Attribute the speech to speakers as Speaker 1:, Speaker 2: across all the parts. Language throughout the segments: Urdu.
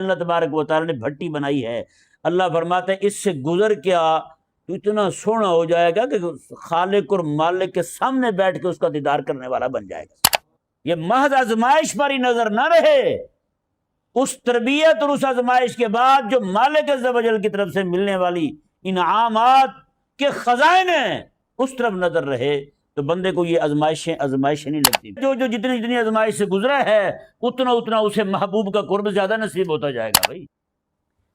Speaker 1: اللہ تبارک و تعالیٰ نے بھٹی بنائی ہے، اللہ فرماتا ہے اس سے گزر کیا تو اتنا سونا ہو جائے گا کہ خالق اور مالک کے سامنے بیٹھ کے اس کا دیدار کرنے والا بن جائے گا۔ یہ محض آزمائش پر ہی نظر نہ رہے، اس تربیت اور اس آزمائش کے بعد جو مالک عز و جل کی طرف سے ملنے والی انعامات کے خزائن ہیں اس طرف نظر رہے تو بندے کو یہ آزمائشیں نہیں لگتی۔ جو جتنی آزمائش سے گزرا ہے اتنا اسے محبوب کا قرب زیادہ نصیب ہوتا جائے گا۔ بھائی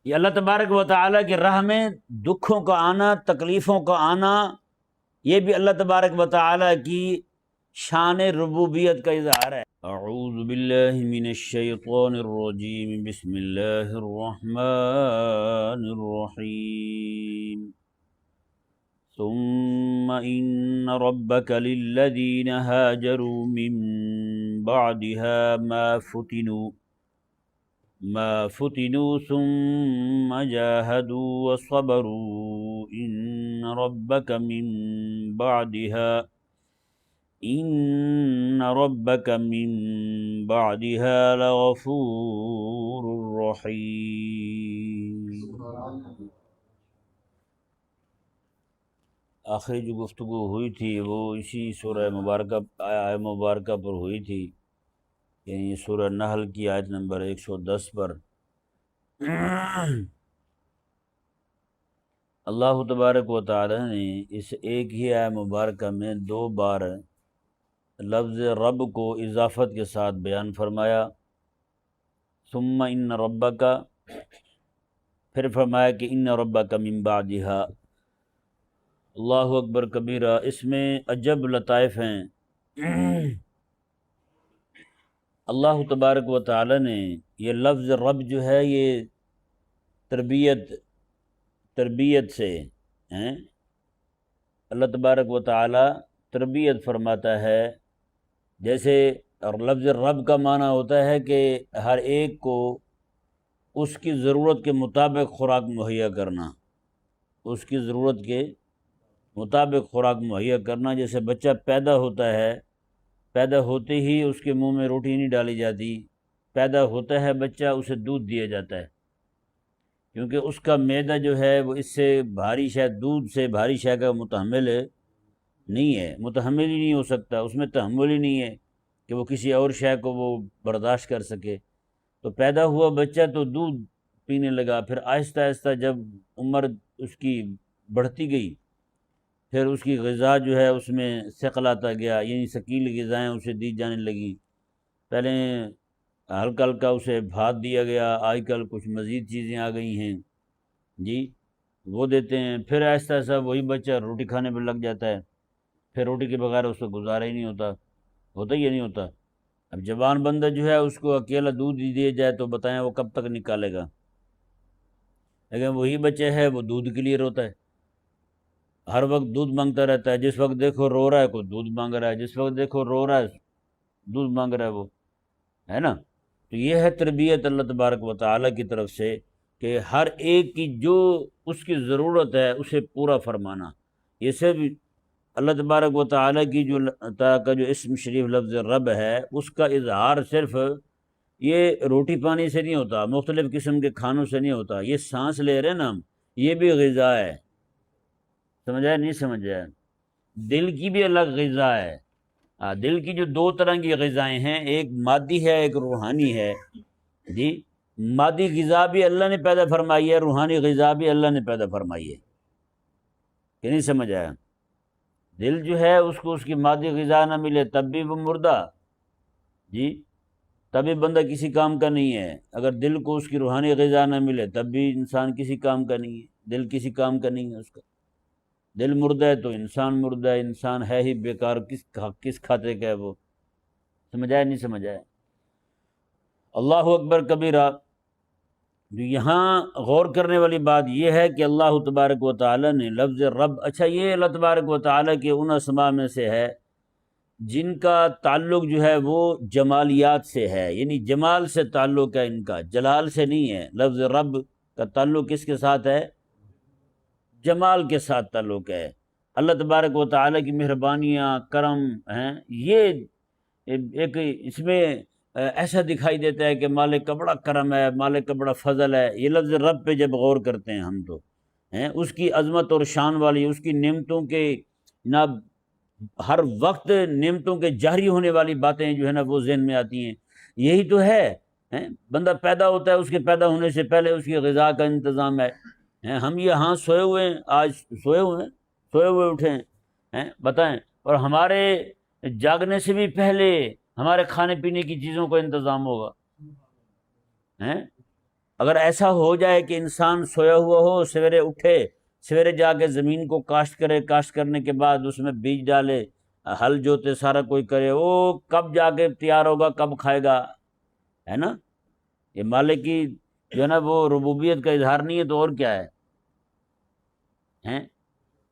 Speaker 1: یہ اللہ تبارک و تعالیٰ کی راہ میں دکھوں کا آنا، تکلیفوں کا آنا، یہ بھی اللہ تبارک و تعالیٰ کی شان ربوبیت کا اظہار ہے۔ اعوذ باللہ من الشیطان الرجیم، بسم اللہ الرحمن الرحیم۔ ثم ان ربک للذین ہاجروا من بعدها ما فتنوا ثم جاهدوا وصبروا ان ربک من بعدها لغفور رحیم۔ آخری جو گفتگو ہوئی تھی وہ اسی سورہ مبارکہ پر ہوئی تھی، یعنی سورہ نحل کی آیت نمبر 110 پر۔ اللہ تبارک و تعالی نے اس ایک ہی آیت مبارکہ میں 2 بار لفظ رب کو اضافت کے ساتھ بیان فرمایا۔ ثم ان ربک، پھر فرمایا کہ ان ربک من بعدها۔ اللہ اکبر کبیرہ، اس میں عجب لطائف ہیں۔ اللہ تبارک و تعالی نے یہ لفظ رب جو ہے یہ تربیت سے ہیں۔ اللہ تبارک و تعالی تربیت فرماتا ہے، جیسے لفظ رب کا معنی ہوتا ہے کہ ہر ایک کو اس کی ضرورت کے مطابق خوراک مہیا کرنا، اس کی ضرورت کے مطابق خوراک مہیا کرنا۔ جیسے بچہ پیدا ہوتا ہے، پیدا ہوتے ہی اس کے منہ میں روٹی نہیں ڈالی جاتی، پیدا ہوتا ہے بچہ اسے دودھ دیا جاتا ہے، کیونکہ اس کا معدہ جو ہے وہ اس سے بھاری شے، دودھ سے بھاری شے کا متحمل نہیں ہے، متحمل ہی نہیں ہو سکتا، اس میں تحمل ہی نہیں ہے کہ وہ کسی اور شے کو وہ برداشت کر سکے۔ تو پیدا ہوا بچہ تو دودھ پینے لگا، پھر آہستہ آہستہ جب عمر اس کی بڑھتی گئی، پھر اس کی غذا جو ہے اس میں ثقل آتا گیا، یعنی ثقیل غذائیں اسے دی جانے لگیں۔ پہلے ہلکا ہلکا اسے بھات دیا گیا، آج کل کچھ مزید چیزیں آ گئی ہیں جی، وہ دیتے ہیں۔ پھر آہستہ آہستہ وہی بچہ روٹی کھانے پہ لگ جاتا ہے، پھر روٹی کے بغیر اس کو گزارا ہی نہیں ہوتا ہی نہیں ہوتا۔ اب جوان بندہ جو ہے اس کو اکیلا دودھ ہی دیا جائے تو بتائیں وہ کب تک نکالے گا، لیکن وہی بچہ ہے وہ دودھ کے لیے روتا ہے، ہر وقت دودھ مانگتا رہتا ہے، جس وقت دیکھو رو رہا ہے کوئی دودھ مانگ رہا ہے، جس وقت دیکھو رو رہا ہے دودھ مانگ رہا ہے، وہ ہے نا۔ تو یہ ہے تربیت اللہ تبارک و تعالیٰ کی طرف سے کہ ہر ایک کی جو اس کی ضرورت ہے اسے پورا فرمانا۔ یہ سب اللہ تبارک و تعالیٰ کی کا جو اسم شریف لفظ رب ہے اس کا اظہار صرف یہ روٹی پانی سے نہیں ہوتا، مختلف قسم کے کھانوں سے نہیں ہوتا، یہ سانس لے رہے ہیں نا ہم، یہ بھی غذا ہے، سمجھا نہیں سمجھا؟ دل کی بھی الگ غذا ہے۔ دل کی جو 2 طرح کی غذائیں ہیں، ایک مادی ہے ایک روحانی ہے جی۔ مادی غذا بھی اللہ نے پیدا فرمائی ہے، روحانی غذا بھی اللہ نے پیدا فرمائی ہے، کہ نہیں سمجھ آیا؟ دل جو ہے اس کو اس کی مادی غذا نہ ملے تب بھی وہ مردہ جی، تب بھی بندہ کسی کام کا نہیں ہے۔ اگر دل کو اس کی روحانی غذا نہ ملے تب بھی انسان کسی کام کا نہیں ہے، دل کسی کام کا نہیں ہے اس کا۔ دل مردہ ہے تو انسان مردہ ہے، انسان ہے ہی بیکار، کس کھاتے کا ہے وہ، سمجھایا نہیں سمجھایا؟ اللہ اکبر کبیرہ۔ یہاں غور کرنے والی بات یہ ہے کہ اللہ تبارک و تعالی نے لفظ رب، اچھا یہ اللہ تبارک و تعالی کے ان اسماء میں سے ہے جن کا تعلق جو ہے وہ جمالیات سے ہے، یعنی جمال سے تعلق ہے ان کا، جلال سے نہیں ہے۔ لفظ رب کا تعلق کس کے ساتھ ہے؟ جمال کے ساتھ تعلق ہے۔ اللہ تبارک و تعالی کی مہربانیاں، کرم ہیں، یہ ایک اس میں ایسا دکھائی دیتا ہے کہ مالک کا بڑا کرم ہے، مالک کا بڑا فضل ہے۔ یہ لفظ رب پہ جب غور کرتے ہیں ہم تو اس کی عظمت اور شان والی، اس کی نعمتوں کے جناب ہر وقت نعمتوں کے جاری ہونے والی باتیں جو ہے نا وہ ذہن میں آتی ہیں۔ یہی تو ہے بندہ پیدا ہوتا ہے، اس کے پیدا ہونے سے پہلے اس کی غذا کا انتظام ہے۔ ہم یہاں سوئے ہوئے ہیں، آج سوئے ہوئے اٹھے ہیں، بتائیں، اور ہمارے جاگنے سے بھی پہلے ہمارے کھانے پینے کی چیزوں کا انتظام ہوگا۔ اگر ایسا ہو جائے کہ انسان سویا ہوا ہو، سویرے اٹھے، سویرے جا کے زمین کو کاشت کرے، کاشت کرنے کے بعد اس میں بیج ڈالے، ہل جوتے، سارا کوئی کرے، وہ کب جا کے تیار ہوگا، کب کھائے گا، ہے نا؟ یہ مالک کی جو ہے نا وہ ربوبیت کا اظہار نہیں ہے تو اور کیا ہے؟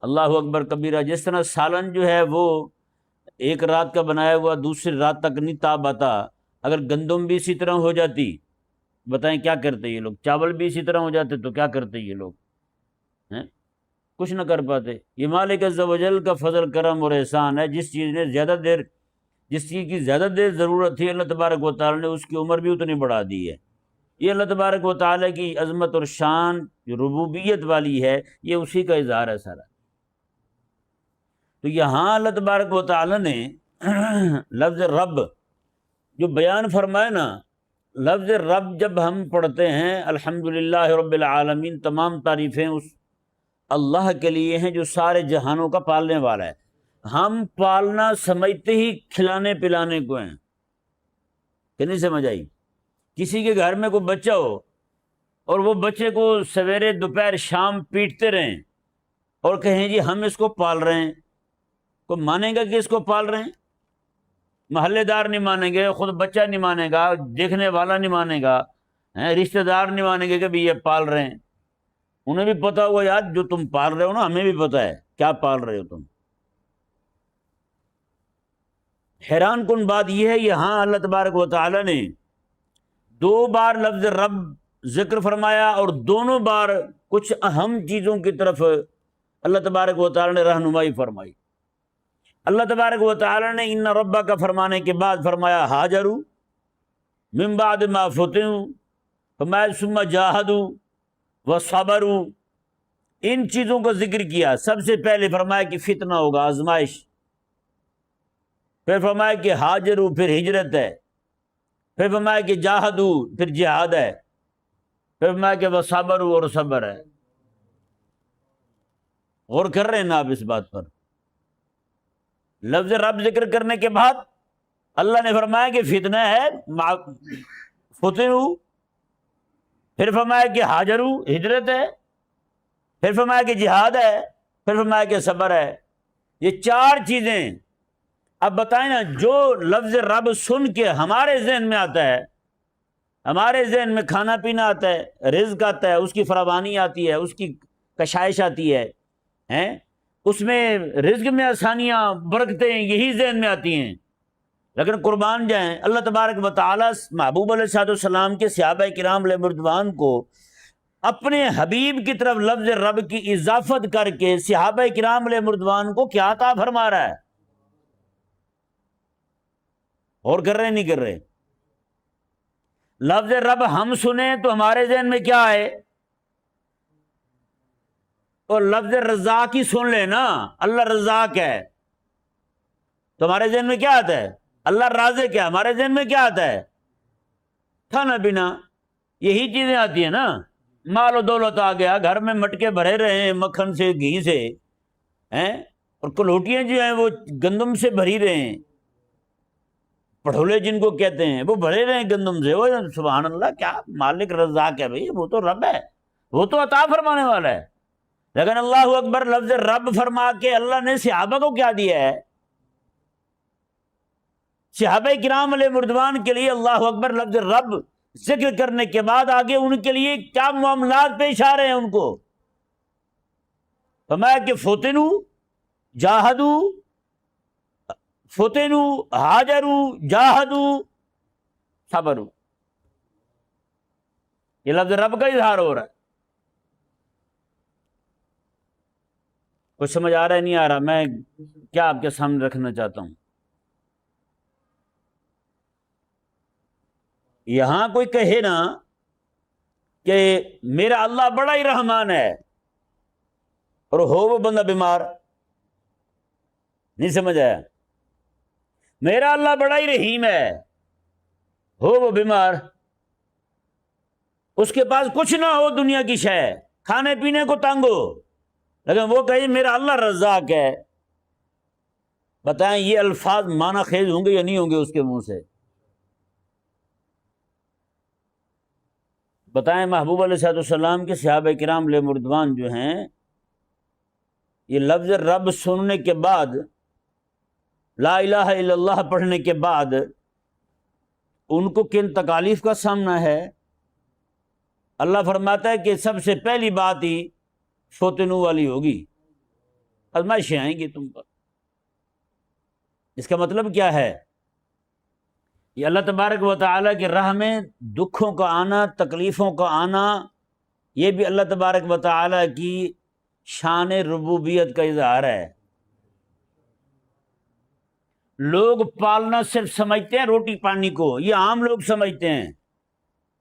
Speaker 1: اللہ اکبر کبیرہ۔ جس طرح سالن جو ہے وہ ایک رات کا بنایا ہوا دوسری رات تک نہیں تاب آتا، اگر گندم بھی اسی طرح ہو جاتی، بتائیں کیا کرتے یہ لوگ؟ چاول بھی اسی طرح ہو جاتے تو کیا کرتے یہ لوگ؟ کچھ نہ کر پاتے۔ یہ مالک عز و جل کا فضل کرم اور احسان ہے۔ جس چیز کی زیادہ دیر ضرورت تھی، اللہ تبارک و تعالی نے اس کی عمر بھی اتنی بڑھا دی ہے۔ یہ اللہ تبارک و تعالی کی عظمت اور شان جو ربوبیت والی ہے، یہ اسی کا اظہار ہے سارا۔ تو یہاں اللہ تبارک و تعالی نے لفظ رب جو بیان فرمائے نا، لفظ رب جب ہم پڑھتے ہیں، الحمدللہ رب العالمین، تمام تعریفیں اس اللہ کے لیے ہیں جو سارے جہانوں کا پالنے والا ہے۔ ہم پالنا سمجھتے ہی کھلانے پلانے کو ہیں، کہ نہیں سمجھ آئی؟ کسی کے گھر میں کوئی بچہ ہو اور وہ بچے کو سویرے دوپہر شام پیٹتے رہیں اور کہیں جی ہم اس کو پال رہے ہیں، کوئی مانے گا کہ اس کو پال رہے ہیں؟ محلے دار نہیں مانیں گے، خود بچہ نہیں مانے گا، دیکھنے والا نہیں مانے گا، رشتہ دار نہیں مانیں گے کہ بھی یہ پال رہے ہیں۔ انہیں بھی پتا ہوا یار جو تم پال رہے ہو نا، ہمیں بھی پتا ہے کیا پال رہے ہو تم۔ حیران کن بات یہ ہے، یہاں اللہ تبارک و تعالی نے 2 بار لفظ رب ذکر فرمایا اور دونوں بار کچھ اہم چیزوں کی طرف اللہ تبارک و تعالی نے رہنمائی فرمائی۔ اللہ تبارک و تعالی نے ان ربا کا فرمانے کے بعد فرمایا ہاجروا من بعد ما فتنوا، فرمایا ثم جاہدوا وصبروا۔ ان چیزوں کا ذکر کیا۔ سب سے پہلے فرمایا کہ فتنہ ہوگا، آزمائش، پھر فرمایا کہ ہاجروا، پھر ہجرت ہے، پھر فرمایا کہ جاہدوا، پھر جہاد ہے، پھر فرمایا کہ وصبروا، اور صبر ہے۔ غور کر رہے ہیں نا آپ اس بات پر؟ لفظ رب ذکر کرنے کے بعد اللہ نے فرمایا کہ فتنہ ہے، فتنوا، پھر فرمایا کہ ہاجروا، ہجرت ہے، پھر فرمایا کہ جہاد ہے، پھر فرمایا کہ صبر ہے۔ یہ 4 چیزیں۔ اب بتائیں نا، جو لفظ رب سن کے ہمارے ذہن میں آتا ہے، ہمارے ذہن میں کھانا پینا آتا ہے، رزق آتا ہے، اس کی فراوانی آتی ہے، اس کی کشائش آتی ہے، اس میں رزق میں آسانیاں، برکتیں، یہی ذہن میں آتی ہیں۔ لیکن قربان جائیں، اللہ تبارک و تعالیٰ محبوب علیہ السلام کے صحابہ کرام علیہ رضوان کو اپنے حبیب کی طرف لفظ رب کی اضافت کر کے صحابہ کرام علیہ رضوان کو کیا عطا فرما رہا ہے؟ اور کر رہے نہیں کر رہے؟ لفظ رب ہم سنیں تو ہمارے ذہن میں کیا ہے؟ اور لفظ رزاق ہی سن لے نا، اللہ رزاق ہے، تو ہمارے ذہن میں کیا آتا ہے؟ اللہ رازق ہے، ہمارے ذہن میں کیا آتا ہے؟ کھانا پینا، یہی چیزیں آتی ہیں نا۔ مال و دولت آ گیا، گھر میں مٹکے بھرے رہے ہیں مکھن سے، گھی سے، اور کلوٹیاں جو ہیں وہ گندم سے بھری رہے ہیں، پڑھولے جن کو کہتے ہیں، وہ بھرے رہے ہیں گندم سے۔ وہ سبحان اللہ، کیا مالک رزاق ہے بھائی، وہ تو رب ہے، وہ تو عطا فرمانے والا ہے۔ لیکن اللہ اکبر، لفظ رب فرما کے اللہ نے صحابہ کو کیا دیا ہے؟ صحابہ کرام علیہ رضوان کے لیے اللہ اکبر لفظ رب ذکر کرنے کے بعد آگے ان کے لیے کیا معاملات پیش آ رہے ہیں؟ ان کو فرمایا کہ فتنوا، جاہدوا، فتنوا، ہاجروا، جاہدوا، صبروا۔ یہ لفظ رب کا اظہار ہو رہا ہے۔ کچھ سمجھ آ رہا ہے نہیں آ رہا؟ میں کیا آپ کے سامنے رکھنا چاہتا ہوں؟ یہاں کوئی کہے نا کہ میرا اللہ بڑا ہی رحمان ہے اور ہو وہ بندہ بیمار، نہیں سمجھ آیا؟ میرا اللہ بڑا ہی رحیم ہے، ہو وہ بیمار، اس کے پاس کچھ نہ ہو دنیا کی شے، کھانے پینے کو تنگ ہو، لیکن وہ کہے میرا اللہ رزاق ہے۔ بتائیں یہ الفاظ معنی خیز ہوں گے یا نہیں ہوں گے اس کے منہ سے؟ بتائیں محبوب علیہ السلام کے صحابہ کرام علیہ مردوان جو ہیں، یہ لفظ رب سننے کے بعد، لا الہ الا اللہ پڑھنے کے بعد ان کو کن تکالیف کا سامنا ہے؟ اللہ فرماتا ہے کہ سب سے پہلی بات ہی فتنو والی ہوگی، آزمائشیں آئیں گی تم پر۔ اس کا مطلب کیا ہے؟ یہ اللہ تبارک و تعالیٰ کی راہ میں دکھوں کا آنا، تکلیفوں کا آنا، یہ بھی اللہ تبارک و تعالیٰ کی شان ربوبیت کا اظہار ہے۔ لوگ پالنا صرف سمجھتے ہیں روٹی پانی کو، یہ عام لوگ سمجھتے ہیں،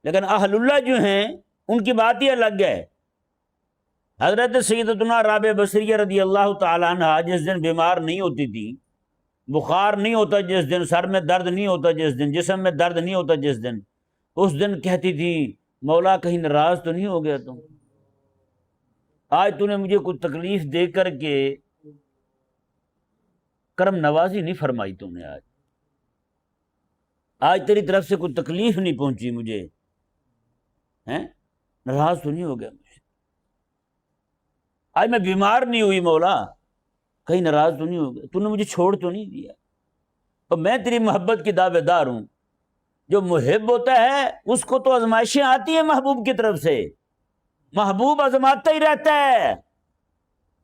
Speaker 1: لیکن اہل اللہ جو ہیں ان کی بات ہی الگ ہے۔ حضرت سیدتنا رابعہ بصریہ رضی اللہ تعالیٰ عنہ جس دن بیمار نہیں ہوتی تھی، بخار نہیں ہوتا جس دن، سر میں درد نہیں ہوتا جس دن، جسم میں درد نہیں ہوتا جس دن، اس دن کہتی تھی مولا کہیں ناراض تو نہیں ہو گیا تم؟ آج تو نے مجھے کوئی تکلیف دے کر کے کرم نوازی نہیں فرمائی تم نے، آج تیری طرف سے کوئی تکلیف نہیں پہنچی مجھے، ہیں ناراض تو نہیں ہو گیا مجھے؟ آج میں بیمار نہیں ہوئی مولا، کہیں ناراض تو نہیں ہو گیا؟ تو نے مجھے چھوڑ تو نہیں دیا؟ اور میں تیری محبت کی دعوے دار ہوں۔ جو محب ہوتا ہے اس کو تو آزمائشیں آتی ہیں محبوب کی طرف سے، محبوب آزماتا ہی رہتا ہے،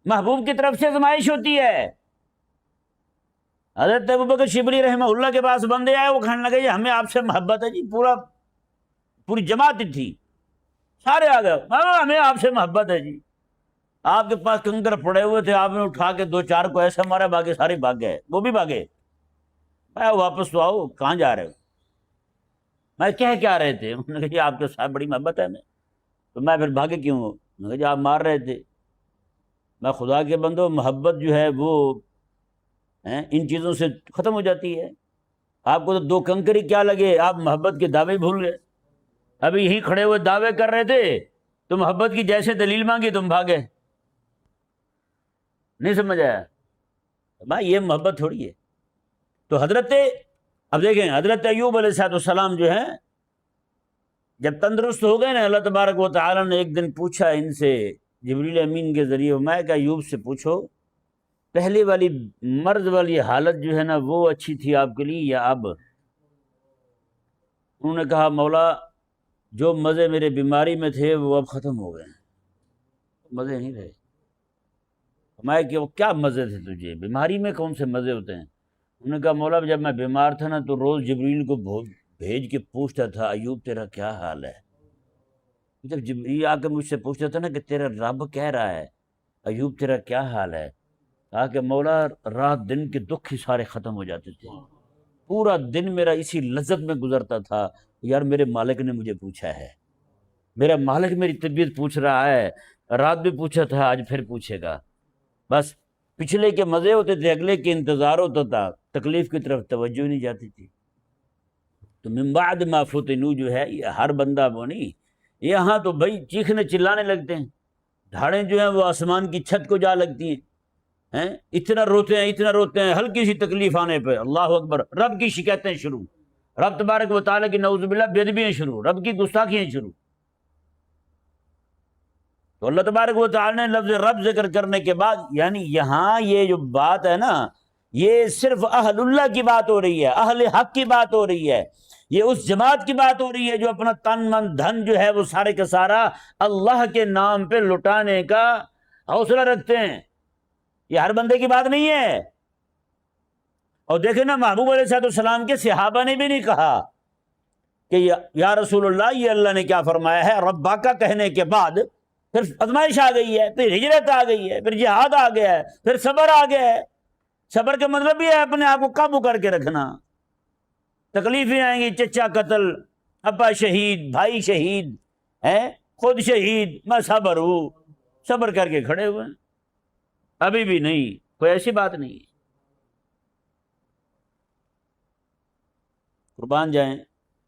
Speaker 1: محبوب کی طرف سے آزمائش ہوتی ہے۔ حضرت ابوبکر شبلی رحمہ اللہ کے پاس بندے آئے، وہ کہنے لگے ہمیں آپ سے محبت ہے جی، پوری جماعت تھی، سارے آ گئے، ہمیں آپ سے محبت ہے جی۔ آپ کے پاس کنکر پڑے ہوئے تھے، آپ نے اٹھا کے دو چار کو ایسا مارا، باقی سارے بھاگ گئے، وہ بھی بھاگے۔ میں واپس تو آؤ، کہاں جا رہے ہو؟ میں کیا رہے تھے؟ انہوں نے کہا جی آپ کے ساتھ بڑی محبت ہے میں، تو میں پھر بھاگے کیوں ہوں؟ میں کہا جی آپ مار رہے تھے۔ میں خدا کے بندو، محبت جو ہے وہ ان چیزوں سے ختم ہو جاتی ہے۔ آپ کو تو دو کنکری کیا لگے، آپ محبت کے دعوے بھول گئے۔ ابھی یہیں کھڑے ہوئے دعوے کر رہے تھے تو محبت کی جیسے دلیل مانگی تم بھاگے، نہیں سمجھ آیا؟ بھائی یہ محبت تھوڑی ہے۔ تو اب دیکھیں حضرت ایوب علیہ السلام جو ہیں جب تندرست ہو گئے نا، اللہ تبارک و تعالیٰ نے ایک دن پوچھا ان سے جبریل امین کے ذریعے، میں کہ ایوب سے پوچھو پہلی والی مرض والی حالت جو ہے نا وہ اچھی تھی آپ کے لیے یا اب؟ انہوں نے کہا مولا جو مزے میرے بیماری میں تھے وہ اب ختم ہو گئے ہیں، مزے نہیں رہے۔ میں کہ وہ کیا مزے تھے تجھے؟ بیماری میں کون سے مزے ہوتے ہیں؟ انہوں نے کہا مولا جب میں بیمار تھا نا تو روز جبریل کو بھیج کے پوچھتا تھا ایوب تیرا کیا حال ہے۔ جب جبریل آ کے مجھ سے پوچھتا تھا نا کہ تیرا رب کہہ رہا ہے ایوب تیرا کیا حال ہے، کہا کہ مولا رات دن کے دکھ ہی سارے ختم ہو جاتے تھے، پورا دن میرا اسی لذت میں گزرتا تھا، یار میرے مالک نے مجھے پوچھا ہے، میرا مالک میری طبیعت پوچھ رہا ہے، رات بھی پوچھا تھا آج پھر پوچھے گا۔ بس پچھلے کے مزے ہوتے تھے، اگلے کے انتظار ہوتا تھا، تکلیف کی طرف توجہ نہیں جاتی تھی۔ تو من بعد ما فتنو جو ہے یہ ہر بندہ وہ نہیں، یہاں تو بھائی چیخنے چلانے لگتے ہیں، دھاڑیں جو ہیں وہ آسمان کی چھت کو جا لگتی ہیں، اتنا روتے ہیں ہلکی سی تکلیف آنے پہ، اللہ اکبر، رب کی شکایتیں شروع، رب تبارک و تعالیٰ کی نعوذ باللہ بے ادبیاں شروع، رب کی گستاخیاں شروع۔ تو اللہ تبارک و تعالیٰ نے لفظ رب ذکر کرنے کے بعد، یعنی یہاں یہ جو بات ہے نا یہ صرف اہل اللہ کی بات ہو رہی ہے، اہل حق کی بات ہو رہی ہے، یہ اس جماعت کی بات ہو رہی ہے جو اپنا تن من دھن جو ہے وہ سارے کا سارا اللہ کے نام پہ لٹانے کا حوصلہ رکھتے ہیں۔ یہ ہر بندے کی بات نہیں ہے۔ اور دیکھیں نا محبوب علیہ السلام کے صحابہ نے بھی نہیں کہا کہ یا رسول اللہ یہ اللہ نے کیا فرمایا ہے، ربا کا کہنے کے بعد پھر آزمائش آ گئی ہے، پھر ہجرت آ گئی ہے، پھر جہاد آ گیا ہے، پھر صبر آ گیا ہے۔ صبر کا مطلب یہ ہے اپنے آپ کو قابو کر کے رکھنا، تکلیفیں آئیں گی، چچا قتل، ابا شہید، بھائی شہید ہے، خود شہید، میں صبر ہوں، صبر کر کے کھڑے ہوئے ہیں، ابھی بھی نہیں، کوئی ایسی بات نہیں ہے۔ قربان جائیں،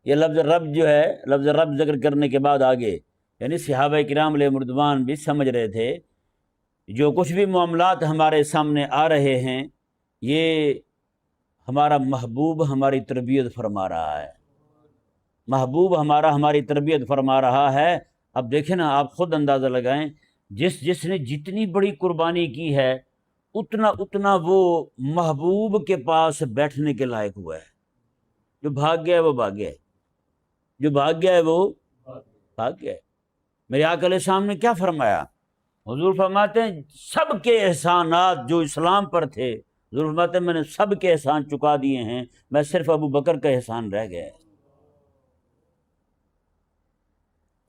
Speaker 1: یہ لفظ رب جو ہے، لفظ رب ذکر کرنے کے بعد آگے یعنی صحابہ کرام علیہ رضوان بھی سمجھ رہے تھے جو کچھ بھی معاملات ہمارے سامنے آ رہے ہیں یہ ہمارا محبوب ہماری تربیت فرما رہا ہے، محبوب ہماری تربیت فرما رہا ہے۔ اب دیکھیں نا، آپ خود اندازہ لگائیں، جس نے جتنی بڑی قربانی کی ہے اتنا وہ محبوب کے پاس بیٹھنے کے لائق ہوا ہے۔ جو بھاگ گیا ہے وہ بھاگ گیا ہے، جو بھاگ گیا ہے وہ بھاگ گیا ہے۔ میرے آقا علیہ السلام نے کیا فرمایا؟ حضور فرماتے ہیں سب کے احسانات جو اسلام پر تھے، حضور فرماتے ہیں میں نے سب کے احسان چکا دیے ہیں، میں صرف ابو بکر کا احسان رہ گیا ہے۔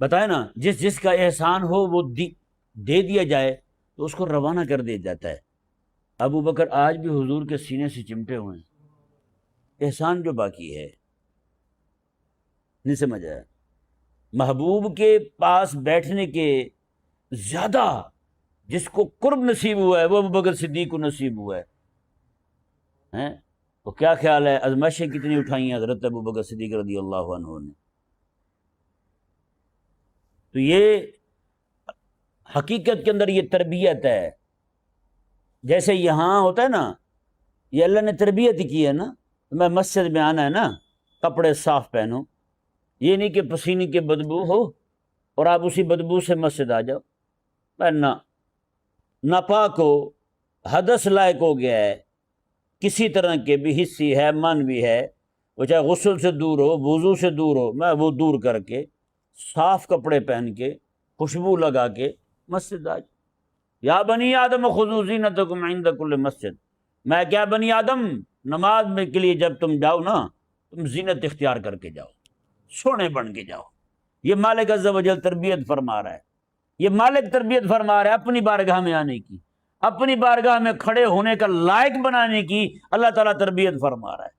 Speaker 1: بتائے نا، جس کا احسان ہو وہ دے دیا جائے تو اس کو روانہ کر دیا جاتا ہے۔ ابو بکر آج بھی حضور کے سینے سے چمٹے ہوئے ہیں، احسان جو باقی ہے نہیں سمجھ آیا۔ محبوب کے پاس بیٹھنے کے زیادہ جس کو قرب نصیب ہوا ہے وہ ابو بکر صدیق کو نصیب ہوا ہے۔ تو کیا خیال ہے آزمائشیں کتنی اٹھائی ہیں حضرت ابو بکر صدیق رضی اللہ عنہ نے؟ تو یہ حقیقت کے اندر یہ تربیت ہے۔ جیسے یہاں ہوتا ہے نا، یہ اللہ نے تربیت کی ہے نا، میں مسجد میں آنا ہے نا کپڑے صاف پہنو، یہ نہیں کہ پسینے کی بدبو ہو اور آپ اسی بدبو سے مسجد آ جاؤ، نہ ناپاک ہو، حدث لائق ہو گیا ہے، کسی طرح کے بھی حصی ہے، من بھی ہے، وہ چاہے غسل سے دور ہو، وضو سے دور ہو، میں وہ دور کر کے صاف کپڑے پہن کے خوشبو لگا کے مسجد آ جاؤ۔ یا بنی آدم خذوا زینتکم عند کل مسجد، میں کیا بنی آدم، نماز میں کے لیے جب تم جاؤ نا تم زینت اختیار کر کے جاؤ، سونے بن کے جاؤ۔ یہ مالک عز و جل تربیت فرما رہا ہے، یہ مالک تربیت فرما رہا ہے اپنی بارگاہ میں آنے کی، اپنی بارگاہ میں کھڑے ہونے کا لائق بنانے کی اللہ تعالیٰ تربیت فرما رہا ہے۔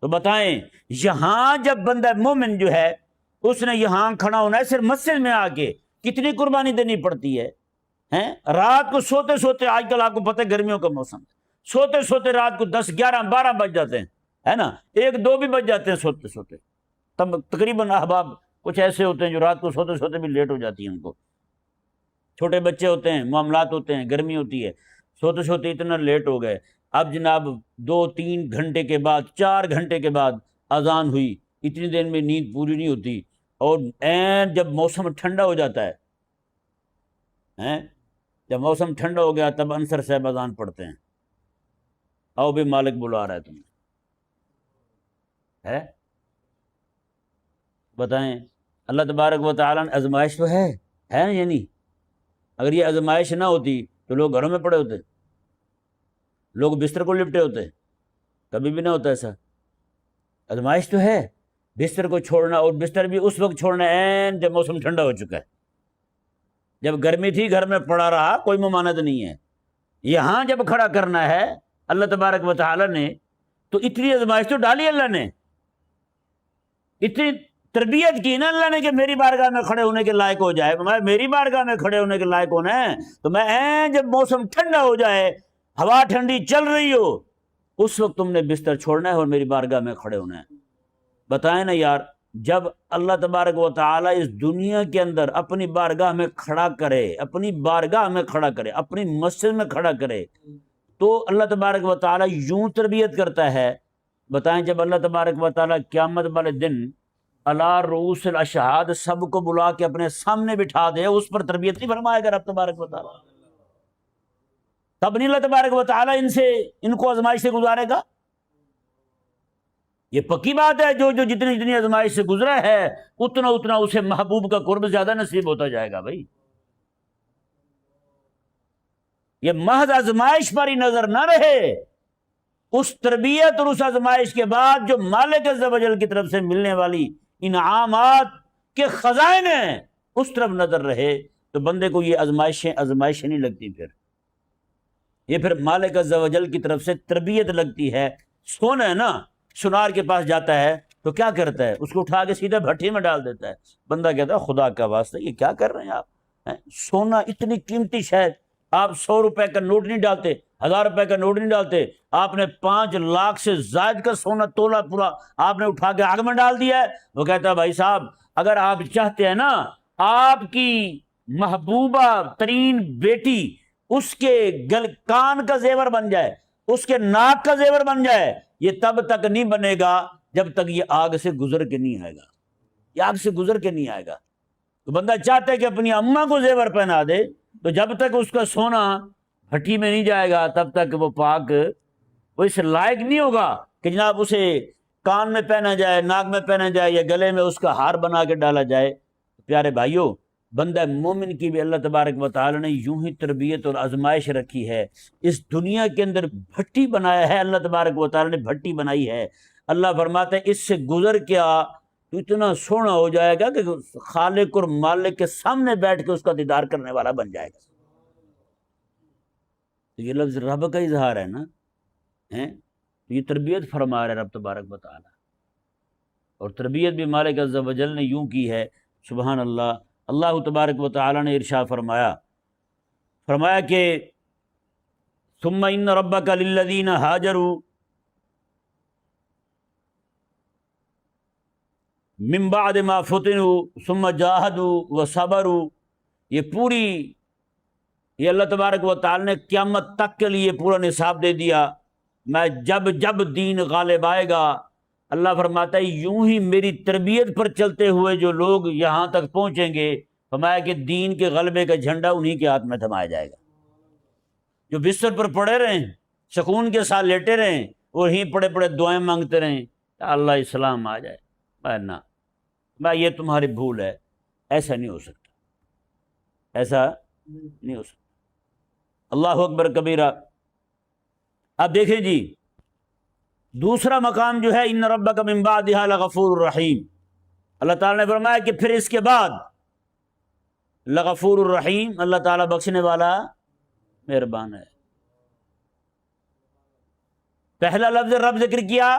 Speaker 1: تو بتائیں یہاں جب بندہ مومن جو ہے اس نے یہاں کھڑا ہونا ہے، صرف مسجد میں آ کے کتنی قربانی دینی پڑتی ہے۔ رات کو سوتے سوتے، آج کل آپ کو پتہ ہے گرمیوں کا موسم، سوتے سوتے رات کو 10 11 12 بج جاتے ہیں، ہے نا، 1 2 بھی بج جاتے ہیں سوتے سوتے۔ تب تقریباً احباب کچھ ایسے ہوتے ہیں جو رات کو سوتے سوتے بھی لیٹ ہو جاتی ہیں، ان کو چھوٹے بچے ہوتے ہیں، معاملات ہوتے ہیں، گرمی ہوتی ہے، سوتے سوتے اتنا لیٹ ہو گئے۔ اب جناب 2 3 گھنٹے کے بعد، 4 گھنٹے کے بعد اذان ہوئی، اتنی دیر میں نیند پوری نہیں ہوتی، اور جب موسم ٹھنڈا ہو جاتا ہے، جب موسم ٹھنڈا ہو گیا تب انصر صاحب اذان پڑھتے ہیں، آؤ بھی مالک بلا رہا ہے تمہیں، ہے؟ بتائیں اللہ تبارک و تعالیٰ نے آزمائش تو ہے نا، یعنی اگر یہ آزمائش نہ ہوتی تو لوگ گھروں میں پڑے ہوتے، لوگ بستر کو لپٹے ہوتے، کبھی بھی نہ ہوتا ایسا۔ آزمائش تو ہے، بستر کو چھوڑنا، اور بستر بھی اس وقت چھوڑنا جب موسم ٹھنڈا ہو چکا ہے، جب گرمی تھی گھر میں پڑا رہا، کوئی ممانعت نہیں ہے۔ یہاں جب کھڑا کرنا ہے اللہ تبارک و تعالیٰ نے، تو اتنی آزمائش تو ڈالی اللہ نے، اتنی تربیت کی نا اللہ نے کہ میری بارگاہ میں کھڑے ہونے کے لائق ہو جائے۔ میری بارگاہ میں کھڑے ہونے کے لائق ہونا ہے تو میں جب موسم ٹھنڈا ہو جائے، ہوا ٹھنڈی چل رہی ہو، اس وقت تم نے بستر چھوڑنا ہے اور میری بارگاہ میں کھڑے ہونا ہے۔ بتائیں نا یار، جب اللہ تبارک و تعالیٰ اس دنیا کے اندر اپنی بارگاہ میں کھڑا کرے، اپنی بارگاہ میں کھڑا کرے، اپنی مسجد میں کھڑا کرے، تو اللہ تبارک و تعالیٰ یوں تربیت کرتا ہے۔ بتائیں جب اللہ تبارک و تعالیٰ قیامت والے دن علی رؤوس الاشہاد سب کو بلا کے اپنے سامنے بٹھا دے، اس پر تربیت نہیں فرمائے گا رب تبارک و تعالیٰ؟ تب نہیں اللہ تبارک و تعالیٰ ان کو آزمائش سے گزارے گا؟ یہ پکی بات ہے، جو جتنی آزمائش سے گزرا ہے اتنا اسے محبوب کا قرب زیادہ نصیب ہوتا جائے گا۔ بھائی یہ محض آزمائش پر ہی نظر نہ رہے، اس تربیت اور اس آزمائش کے بعد جو مالک عز و جل کی طرف سے ملنے والی انعامات کے خزائن ہیں اس طرف نظر رہے، تو بندے کو یہ آزمائشیں نہیں لگتی، پھر مالک عز و جل کی طرف سے تربیت لگتی ہے۔ سونا ہے نا، سونار کے پاس جاتا ہے تو کیا کرتا ہے؟ اس کو اٹھا کے سیدھا بھٹی میں ڈال دیتا ہے۔ بندہ کہتا ہے خدا کا واسطہ یہ کیا کر رہے ہیں آپ؟ سونا اتنی قیمتی شے، آپ 100 روپے کا نوٹ نہیں ڈالتے، 1000 روپے کا نوٹ نہیں ڈالتے، آپ نے 5 لاکھ سے زائد کا سونا تولا پورا آپ نے اٹھا کے آگ میں ڈال دیا ہے۔ وہ کہتا ہے بھائی صاحب اگر آپ چاہتے ہیں نا آپ کی محبوبہ ترین بیٹی اس کے کان کا زیور بن جائے، اس کے ناک کا زیور بن جائے، یہ تب تک نہیں بنے گا جب تک یہ آگ سے گزر کے نہیں آئے گا، یہ آگ سے گزر کے نہیں آئے گا۔ تو بندہ چاہتا ہے کہ اپنی اماں کو زیور پہنا دے، تو جب تک اس کا سونا بھٹی میں نہیں جائے گا تب تک وہ پاک، وہ اس لائق نہیں ہوگا کہ جناب اسے کان میں پہنا جائے، ناک میں پہنا جائے، یا گلے میں اس کا ہار بنا کے ڈالا جائے۔ پیارے بھائیوں، بندہ مومن کی بھی اللہ تبارک و تعالی نے یوں ہی تربیت اور آزمائش رکھی ہے۔ اس دنیا کے اندر بھٹی بنایا ہے اللہ تبارک و تعالی نے، بھٹی بنائی ہے۔ اللہ فرماتا ہے اس سے گزر کے آ تو اتنا سونا ہو جائے گا کہ خالق اور مالک کے سامنے بیٹھ کے اس کا دیدار کرنے والا بن جائے گا۔ تو یہ لفظ رب کا اظہار ہے نا، یہ تربیت فرما رہے رب تبارک و تعالی، اور تربیت بھی مالک عز و جل نے یوں کی ہے۔ سبحان اللہ۔ اللہ تبارک و تعالی نے ارشاد فرمایا کہ ثم ان ربک للذین ہاجروا من بعد ما فتنوا ثم جاہدوا وصبروا، یہ اللہ تبارک و تعالی نے قیامت تک کے لیے پورا نصاب دے دیا۔ میں جب دین غالب آئے گا، اللہ فرماتا ہے یوں ہی میری تربیت پر چلتے ہوئے جو لوگ یہاں تک پہنچیں گے، فرمایا کہ دین کے غلبے کا جھنڈا انہی کے ہاتھ میں تھمایا جائے گا۔ جو بستر پر پڑے رہیں، سکون کے ساتھ لیٹے رہیں، اور ہی پڑے پڑے دعائیں مانگتے رہیں اللہ اسلام آ جائے، نہ بھائی یہ تمہاری بھول ہے، ایسا نہیں ہو سکتا، ایسا نہیں ہو سکتا۔ اللہ اکبر کبیرہ۔ اب دیکھیں جی دوسرا مقام جو ہے ان ربک من بعدها لغفور الرحیم، اللہ تعالیٰ نے فرمایا کہ پھر اس کے بعد لغفور الرحیم، اللہ تعالیٰ بخشنے والا مہربان ہے۔ پہلا لفظ رب ذکر کیا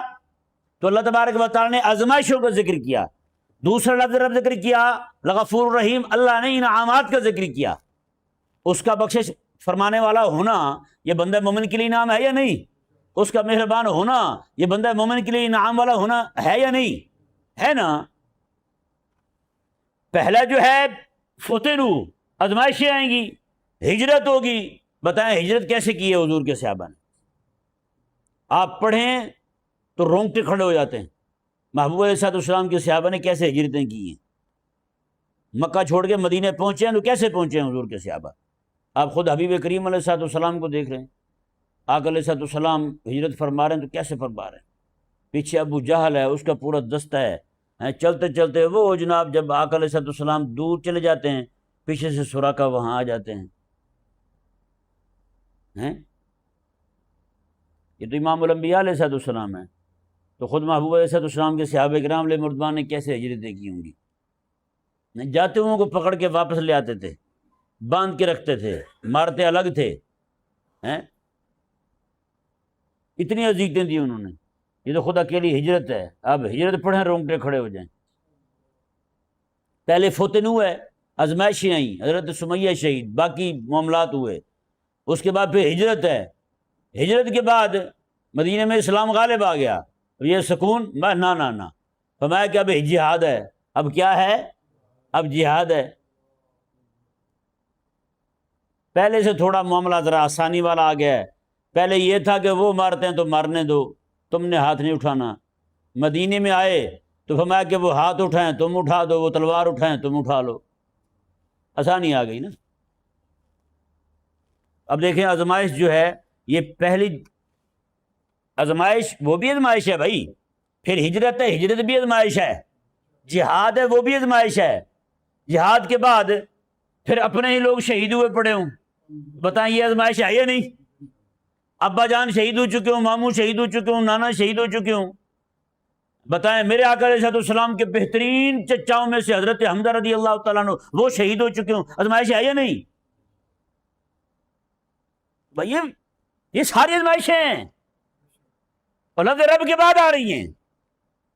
Speaker 1: تو اللہ تبارک و تعالیٰ نے آزمائشوں کا ذکر کیا، دوسرا لفظ رب ذکر کیا لغفور الرحیم، اللہ نے انعامات کا ذکر کیا۔ اس کا بخشش فرمانے والا ہونا یہ بندہ مومن کے لیے انعام ہے یا نہیں؟ اس کا مہربان ہونا یہ بندہ مومن کے لیے انعام والا ہونا ہے یا نہیں؟ ہے نا۔ پہلا جو ہے فتنو، آزمائشیں آئیں گی، ہجرت ہوگی۔ بتائیں ہجرت کیسے کی ہے حضور کے صحابہ نے؟ آپ پڑھیں تو رونگٹے کھڑے ہو جاتے ہیں۔ محبوب علیہ الصلوۃ والسلام کے صحابہ نے کیسے ہجرتیں کی ہیں، مکہ چھوڑ کے مدینے پہنچے ہیں تو کیسے پہنچے ہیں حضور کے صحابہ؟ آپ خود حبیب کریم علیہ الصلوۃ والسلام کو دیکھ رہے ہیں، آقا علیہ الصلوۃ والسلام ہجرت فرما رہے ہیں تو کیسے فرما رہے ہیں؟ پیچھے ابو جہل ہے، اس کا پورا دستہ ہے، چلتے چلتے وہ جناب جب آقا علیہ الصلوۃ والسلام دور چلے جاتے ہیں پیچھے سے سراقہ وہاں آ جاتے ہیں۔ یہ تو امام الانبیاء علیہ الصلوۃ والسلام ہے، تو خود محبوب علیہ الصلوۃ والسلام کے صحابہ کرام علیہ مردوان نے کیسے ہجرتیں کی ہوں گی؟ جاتے ہوں کو پکڑ کے واپس لے آتے تھے، باندھ کے رکھتے تھے، مارتے الگ تھے، اتنی اذیتیں دی انہوں نے۔ یہ تو خدا کے لیے ہجرت ہے۔ اب ہجرت پڑھیں رونگٹے کھڑے ہو جائیں۔ پہلے فتنو ہے، آزمائشیں آئیں، حضرت سمیہ شہید، باقی معاملات ہوئے، اس کے بعد پھر ہجرت ہے۔ ہجرت کے بعد مدینہ میں اسلام غالب آ گیا، یہ سکون نہ فرمایا کہ اب جہاد ہے۔ اب کیا ہے؟ اب جہاد ہے۔ پہلے سے تھوڑا معاملہ ذرا آسانی والا آ گیا ہے۔ پہلے یہ تھا کہ وہ مارتے ہیں تو مارنے دو، تم نے ہاتھ نہیں اٹھانا۔ مدینے میں آئے تو فرمایا کہ وہ ہاتھ اٹھائیں تم اٹھا دو، وہ تلوار اٹھائیں تم اٹھا لو، آسانی آ گئی نا۔ اب دیکھیں آزمائش جو ہے یہ پہلی آزمائش، وہ بھی آزمائش ہے بھائی، پھر ہجرت ہے، ہجرت بھی آزمائش ہے، جہاد ہے وہ بھی آزمائش ہے۔ جہاد کے بعد پھر اپنے ہی لوگ شہید ہوئے پڑے ہوں، بتائیں یہ آزمائش ہے یا نہیں؟ ابا جان شہید ہو چکے ہوں، ماموں شہید ہو چکے ہوں، نانا شہید ہو چکے ہوں، بتائیں میرے آقا علیہ السلام کے بہترین چچاؤں میں سے حضرت حمزہ رضی اللہ تعالیٰ عنہ وہ شہید ہو چکے ہوں، آزمائش ہے یا نہیں؟ بھائی یہ ساری آزمائشیں ہیں اور لفظ رب کے بعد آ رہی ہیں،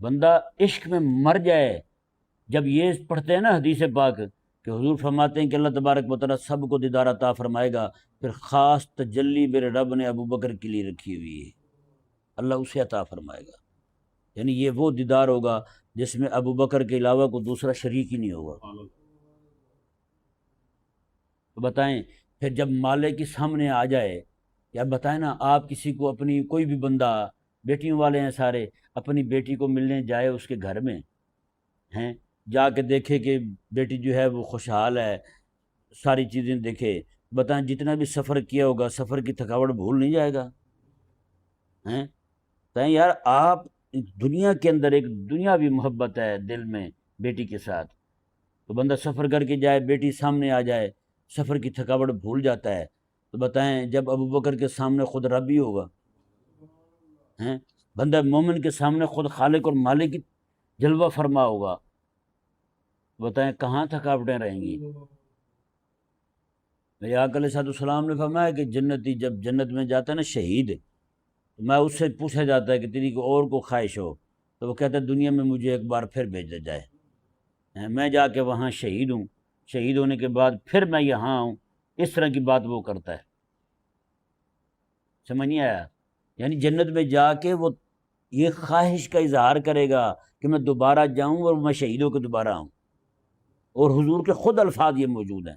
Speaker 1: بندہ عشق میں مر جائے، جب یہ پڑھتے ہیں نا حدیث پاک کہ حضور فرماتے ہیں کہ اللہ تبارک و تعالیٰ سب کو دیدار عطا فرمائے گا، پھر خاص تجلی میرے رب نے ابو بکر کے لیے رکھی ہوئی ہے، اللہ اسے عطا فرمائے گا، یعنی یہ وہ دیدار ہوگا جس میں ابو بکر کے علاوہ کوئی دوسرا شریک ہی نہیں ہوگا۔ تو بتائیں پھر جب مالک کے سامنے آ جائے، یا بتائیں نا آپ کسی کو اپنی کوئی بھی بندہ، بیٹیوں والے ہیں سارے، اپنی بیٹی کو ملنے جائے اس کے گھر میں ہیں، جا کے دیکھے کہ بیٹی جو ہے وہ خوشحال ہے، ساری چیزیں دیکھے، بتائیں جتنا بھی سفر کیا ہوگا سفر کی تھکاوٹ بھول نہیں جائے گا؟ ہیں بتائیں یار، آپ دنیا کے اندر ایک دنیاوی محبت ہے دل میں بیٹی کے ساتھ، تو بندہ سفر کر کے جائے، بیٹی سامنے آ جائے، سفر کی تھکاوٹ بھول جاتا ہے، تو بتائیں جب ابو بکر کے سامنے خود رب ہی ہوگا، ہیں بندہ مومن کے سامنے خود خالق اور مالک کی جلوہ فرما ہوگا، بتائیں کہاں تھکاوٹیں رہیں گی؟ میرے آقا علیہ السلام نے فرمایا کہ جنتی جب جنت میں جاتا ہے نا شہید، تو میں اس سے پوچھا جاتا ہے کہ تیری کو اور کو خواہش ہو، تو وہ کہتا ہے دنیا میں مجھے ایک بار پھر بھیجا جائے، میں جا کے وہاں شہید ہوں، شہید ہونے کے بعد پھر میں یہاں آؤں، اس طرح کی بات وہ کرتا ہے، سمجھ نہیں آیا؟ یعنی جنت میں جا کے وہ یہ خواہش کا اظہار کرے گا کہ میں دوبارہ جاؤں اور میں شہید ہو کے دوبارہ آؤں، اور حضور کے خود الفاظ یہ موجود ہیں،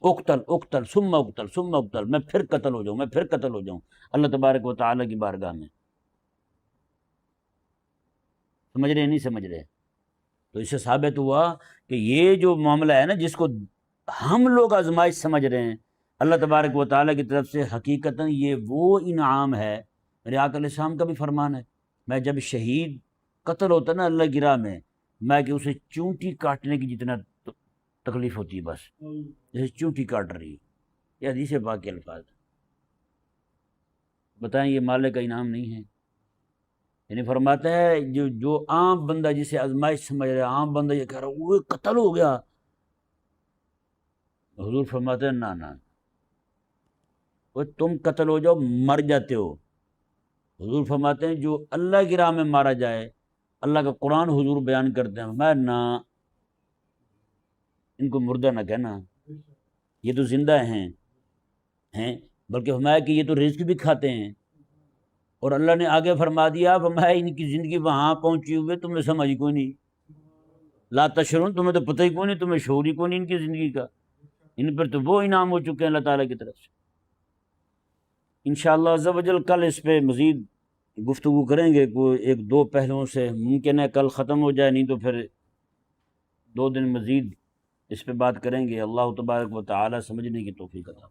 Speaker 1: اقتل اقتل ثم اقتل ثم اقتل، میں پھر قتل ہو جاؤں، میں پھر قتل ہو جاؤں اللہ تبارک و تعالیٰ کی بارگاہ میں۔ سمجھ رہے نہیں سمجھ رہے؟ تو اس سے ثابت ہوا کہ یہ جو معاملہ ہے نا جس کو ہم لوگ آزمائش سمجھ رہے ہیں، اللہ تبارک و تعالیٰ کی طرف سے حقیقتاً یہ وہ انعام ہے۔ میرے آقا علیہ السلام کا بھی فرمان ہے، میں جب شہید قتل ہوتا نا اللہ کی راہ میں کہ اسے چونٹی کاٹنے کی جتنا تکلیف ہوتی ہے، بس جیسے چونٹی کاٹ رہی ہے، یہ حدیث پاک کے الفاظ۔ بتائیں یہ مالک کا انعام نہیں ہے؟ یعنی فرماتا ہے جو عام بندہ جسے آزمائش سمجھ رہا ہے، عام بندہ یہ کہہ رہا ہے وہ قتل ہو گیا، حضور فرماتے ہیں نہ وہ تم قتل ہو جاؤ مر جاتے ہو، حضور فرماتے ہیں جو اللہ کی راہ میں مارا جائے، اللہ کا قرآن حضور بیان کرتے ہیں، میں نہ ان کو مردہ نہ کہنا، یہ تو زندہ ہیں بلکہ فرمایا کہ یہ تو رزق بھی کھاتے ہیں، اور اللہ نے آگے فرما دیا، فرمایا ان کی زندگی وہاں پہنچی ہوئے تمہیں سمجھ کوئی نہیں، لا تشعرون، تمہیں تو پتہ ہی کوئی نہیں، تمہیں شعور ہی کوئی نہیں ان کی زندگی کا، ان پر تو وہ انعام ہو چکے ہیں اللہ تعالیٰ کی طرف سے۔ انشاءاللہ عز و جل کل اس پہ مزید گفتگو کریں گے، کوئی ایک دو پہلوؤں سے، ممکن ہے کل ختم ہو جائے، نہیں تو پھر 2 دن مزید اس پہ بات کریں گے۔ اللہ تبارک و تعالی سمجھنے کی توفیق عطا۔